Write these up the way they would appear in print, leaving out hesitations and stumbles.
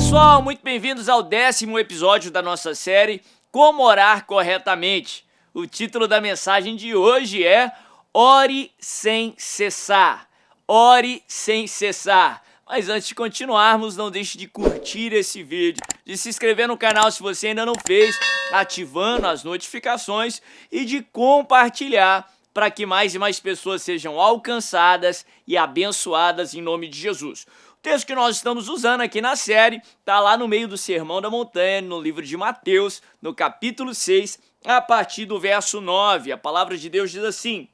pessoal, muito bem-vindos ao 10º episódio da nossa série Como Orar Corretamente. O título da mensagem de hoje é Ore Sem Cessar. Ore sem cessar. Mas antes de continuarmos, não deixe de curtir esse vídeo, de se inscrever no canal se você ainda não fez, ativando as notificações e de compartilhar para que mais e mais pessoas sejam alcançadas e abençoadas em nome de Jesus. O texto que nós estamos usando aqui na série está lá no meio do Sermão da Montanha, no livro de Mateus, no capítulo 6, a partir do verso 9. A palavra de Deus diz assim: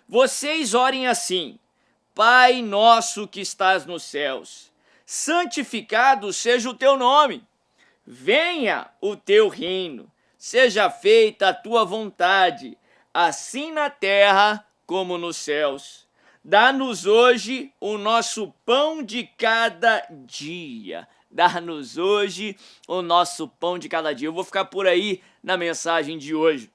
Vocês orem assim: Pai nosso que estás nos céus, santificado seja o teu nome. Venha o teu reino, seja feita a tua vontade, assim na terra como nos céus. Dá-nos hoje o nosso pão de cada dia. Dá-nos hoje o nosso pão de cada dia. Eu vou ficar por aí na mensagem de hoje.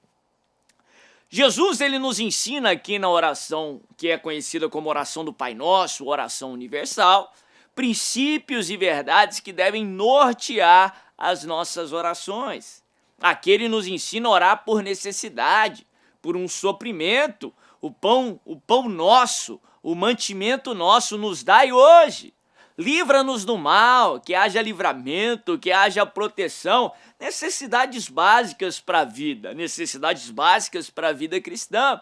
Jesus, ele nos ensina aqui na oração que é conhecida como oração do Pai Nosso, oração universal, princípios e verdades que devem nortear as nossas orações. Aqui ele nos ensina a orar por necessidade, por um suprimento. O pão nosso, o mantimento nosso nos dai hoje. Livra-nos do mal, que haja livramento, que haja proteção, necessidades básicas para a vida, necessidades básicas para a vida cristã.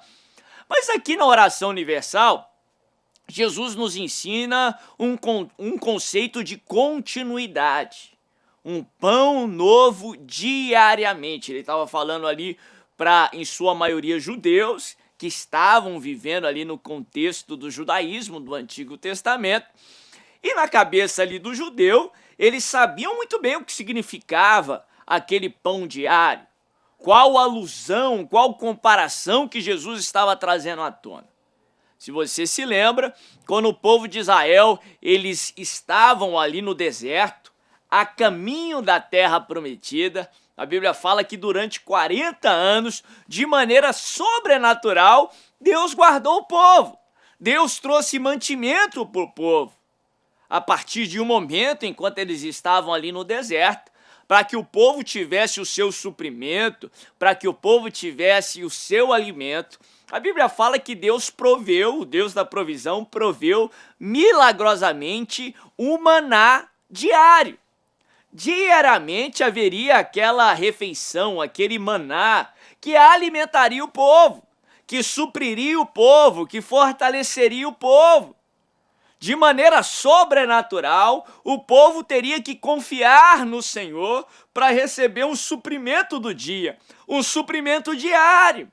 Mas aqui na oração universal, Jesus nos ensina um conceito de continuidade. Um pão novo diariamente. Ele estava falando ali para, em sua maioria, judeus, que estavam vivendo ali no contexto do judaísmo, do Antigo Testamento. E na cabeça ali do judeu, eles sabiam muito bem o que significava aquele pão diário. Qual alusão, qual comparação que Jesus estava trazendo à tona. Se você se lembra, quando o povo de Israel, eles estavam ali no deserto, a caminho da terra prometida, a Bíblia fala que durante 40 anos, de maneira sobrenatural, Deus guardou o povo. Deus trouxe mantimento para o povo. A partir de um momento, enquanto eles estavam ali no deserto, para que o povo tivesse o seu suprimento, para que o povo tivesse o seu alimento, a Bíblia fala que Deus proveu, o Deus da provisão, proveu milagrosamente o maná diário. Diariamente haveria aquela refeição, aquele maná que alimentaria o povo, que supriria o povo, que fortaleceria o povo. De maneira sobrenatural, o povo teria que confiar no Senhor para receber um suprimento do dia, um suprimento diário.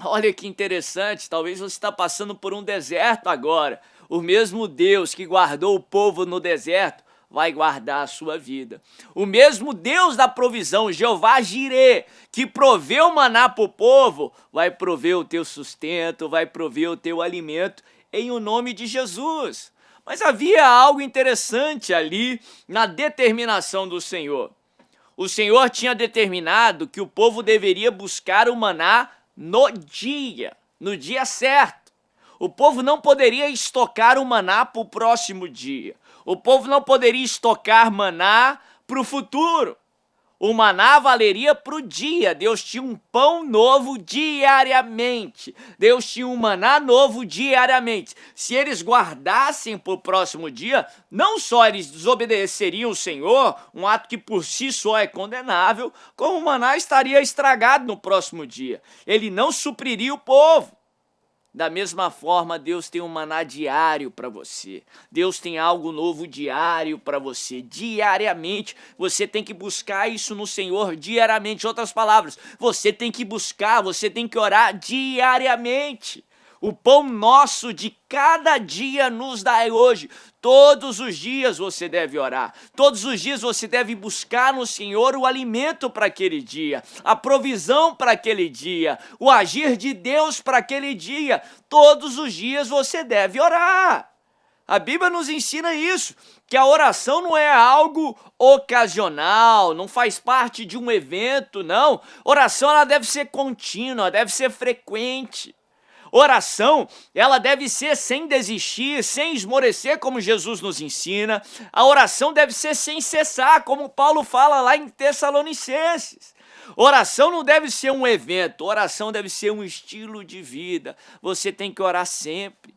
Olha que interessante, talvez você está passando por um deserto agora. O mesmo Deus que guardou o povo no deserto vai guardar a sua vida. O mesmo Deus da provisão, Jeová Jirê, que proveu maná para o povo, vai prover o teu sustento, vai prover o teu alimento, em o nome de Jesus. Mas havia algo interessante ali na determinação do Senhor. O Senhor tinha determinado que o povo deveria buscar o maná no dia certo. O povo não poderia estocar o maná para o próximo dia. O povo não poderia estocar maná para o futuro. O maná valeria para o dia. Deus tinha um pão novo diariamente. Deus tinha um maná novo diariamente. Se eles guardassem para o próximo dia, não só eles desobedeceriam o Senhor, um ato que por si só é condenável, como o maná estaria estragado no próximo dia. Ele não supriria o povo. Da mesma forma, Deus tem um maná diário para você. Deus tem algo novo diário para você. Diariamente, você tem que buscar isso no Senhor diariamente. Em outras palavras, você tem que buscar, você tem que orar diariamente. O pão nosso de cada dia nos dai hoje. Todos os dias você deve orar. Todos os dias você deve buscar no Senhor o alimento para aquele dia, a provisão para aquele dia, o agir de Deus para aquele dia. Todos os dias você deve orar. A Bíblia nos ensina isso, que a oração não é algo ocasional, não faz parte de um evento, não. Oração ela deve ser contínua, deve ser frequente. Oração, ela deve ser sem desistir, sem esmorecer, como Jesus nos ensina. A oração deve ser sem cessar, como Paulo fala lá em Tessalonicenses. Oração não deve ser um evento, oração deve ser um estilo de vida. Você tem que orar sempre.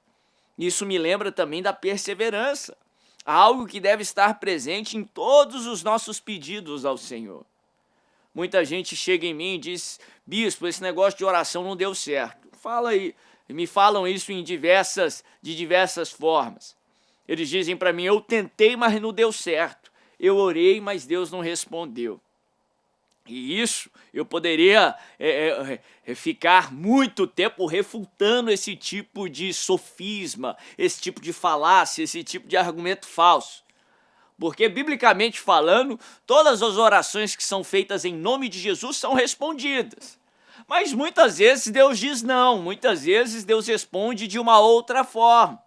Isso me lembra também da perseverança, algo que deve estar presente em todos os nossos pedidos ao Senhor. Muita gente chega em mim e diz: bispo, esse negócio de oração não deu certo. Fala aí, me falam isso de diversas formas. Eles dizem para mim: eu tentei, mas não deu certo. Eu orei, mas Deus não respondeu. E isso eu poderia ficar muito tempo refutando esse tipo de sofisma, esse tipo de falácia, esse tipo de argumento falso. Porque, biblicamente falando, todas as orações que são feitas em nome de Jesus são respondidas. Mas muitas vezes Deus diz não, muitas vezes Deus responde de uma outra forma.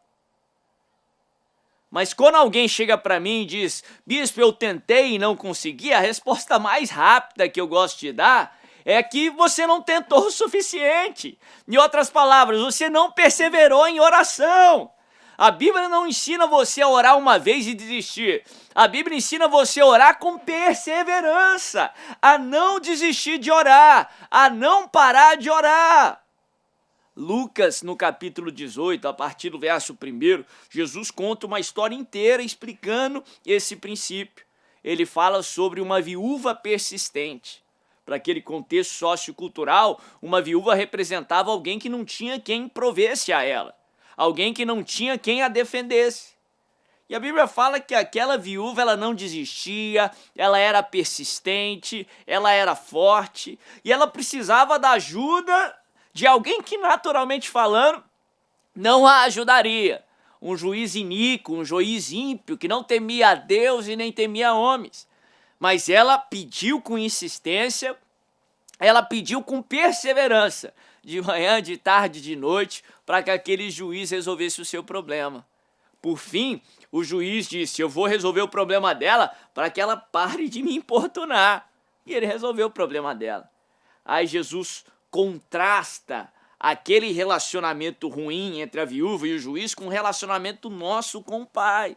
Mas quando alguém chega para mim e diz: bispo, eu tentei e não consegui, a resposta mais rápida que eu gosto de dar é que você não tentou o suficiente. Em outras palavras, você não perseverou em oração. A Bíblia não ensina você a orar uma vez e desistir. A Bíblia ensina você a orar com perseverança, a não desistir de orar, a não parar de orar. Lucas, no capítulo 18, a partir do verso 1, Jesus conta uma história inteira explicando esse princípio. Ele fala sobre uma viúva persistente. Para aquele contexto sociocultural, uma viúva representava alguém que não tinha quem provesse a ela, alguém que não tinha quem a defendesse. E a Bíblia fala que aquela viúva, ela não desistia, ela era persistente, ela era forte, e ela precisava da ajuda de alguém que, naturalmente falando, não a ajudaria. Um juiz iníquo, um juiz ímpio, que não temia a Deus e nem temia homens. Mas ela pediu com insistência, ela pediu com perseverança, de manhã, de tarde, de noite, para que aquele juiz resolvesse o seu problema. Por fim, o juiz disse: eu vou resolver o problema dela para que ela pare de me importunar. E ele resolveu o problema dela. Aí Jesus contrasta aquele relacionamento ruim entre a viúva e o juiz com o relacionamento nosso com o Pai.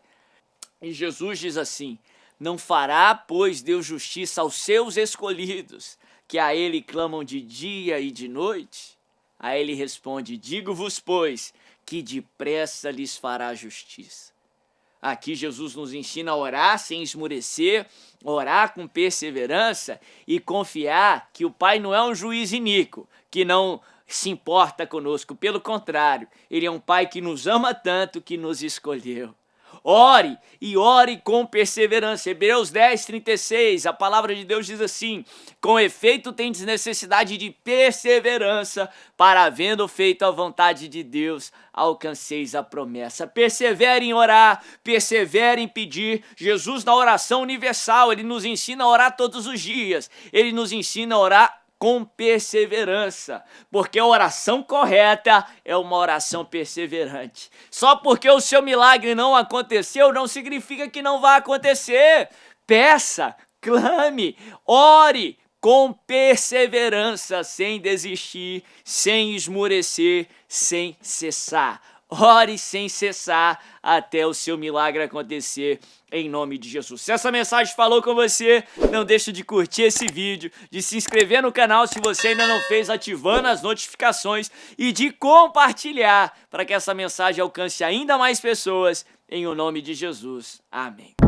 E Jesus diz assim: não fará, pois, Deus justiça aos seus escolhidos, que a ele clamam de dia e de noite? Aí ele responde: digo-vos, pois, que depressa lhes fará justiça. Aqui Jesus nos ensina a orar sem esmorecer, orar com perseverança e confiar que o Pai não é um juiz iníquo, que não se importa conosco. Pelo contrário, Ele é um Pai que nos ama tanto que nos escolheu. Ore e ore com perseverança. Hebreus 10:36, a palavra de Deus diz assim: com efeito tendes necessidade de perseverança, para havendo feito a vontade de Deus, alcanceis a promessa. Persevere em orar, persevere em pedir. Jesus, na oração universal, ele nos ensina a orar todos os dias. Ele nos ensina a orar com perseverança, porque a oração correta é uma oração perseverante. Só porque o seu milagre não aconteceu, não significa que não vai acontecer. Peça, clame, ore com perseverança, sem desistir, sem esmorecer, sem cessar. Ore sem cessar até o seu milagre acontecer, em nome de Jesus. Se essa mensagem falou com você, não deixe de curtir esse vídeo, de se inscrever no canal se você ainda não fez, ativando as notificações, e de compartilhar para que essa mensagem alcance ainda mais pessoas, em o nome de Jesus. Amém.